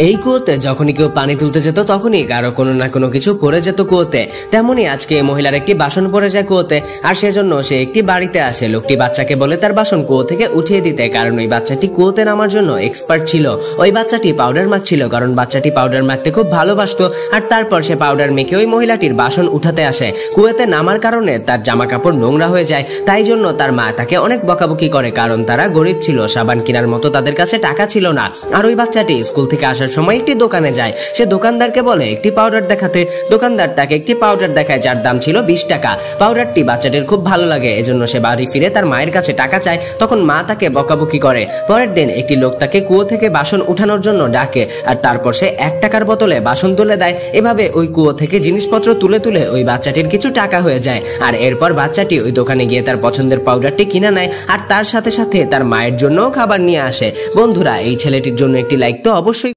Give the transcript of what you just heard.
এই কুয়োতে যখনই কেউ পানি তুলতে যেত তখনই কারো কোনো না কোনো কিছু পড়ে যেত কুয়োতে। তেমনই আজকে এই মহিলার একটি বাসন পড়ে যায় কুয়োতে, আর সেজন্য সে একটি বাড়িতে আসে। লোকটি বাচ্চাকে বলে তার বাসন কুয়ো থেকে উঠিয়ে দিতে, কারণ ওই বাচ্চাটি কুয়োতে নামার জন্য এক্সপার্ট ছিল। ওই বাচ্চাটি পাউডার মাখছিল, কারণ বাচ্চাটি পাউডার মাখতে খুব ভালোবাসতো। আর তারপর সে পাউডার মেখে ওই মহিলাটির বাসন উঠাতে আসে। কুয়োতে নামার কারণে তার জামা কাপড় নোংরা হয়ে যায়, তাই জন্য তার মা তাকে অনেক বকাবকি করে, কারণ তারা গরিব ছিল, সাবান কেনার মতো তাদের কাছে টাকা ছিল না। আর ওই বাচ্চাটি স্কুল থেকে আসার সময় একটি দোকানে যায়। সে দোকানদারকে বলে একটি পাউডার দেখাতে। দোকানদার তাকে একটি পাউডার দেখায় যার দাম ছিল 20 টাকা। পাউডারটি বাচ্চাটির খুব ভালো লাগে, এজন্য সে বাড়ি ফিরে তার মায়ের কাছে টাকা চায়। তখন মা তাকে বকাবকি করে। পরের দিন একটি লোক তাকে কুয়ো থেকে বাসন উঠানোর জন্য ডাকে, আর তারপর সে 1 টাকার বোতলে বাসন তুলে দেয়। এভাবে ওই কুয়ো থেকে জিনিসপত্র তুলে তুলে ওই বাচ্চাটির কিছু টাকা হয়ে যায়। আর এরপর বাচ্চাটি ওই দোকানে গিয়ে তার পছন্দের পাউডারটি কিনে নেয়, আর তার সাথে সাথে তার মায়ের জন্য খাবার নিয়ে আসে। বন্ধুরা, এই ছেলেটির জন্য একটি লাইক তো অবশ্যই।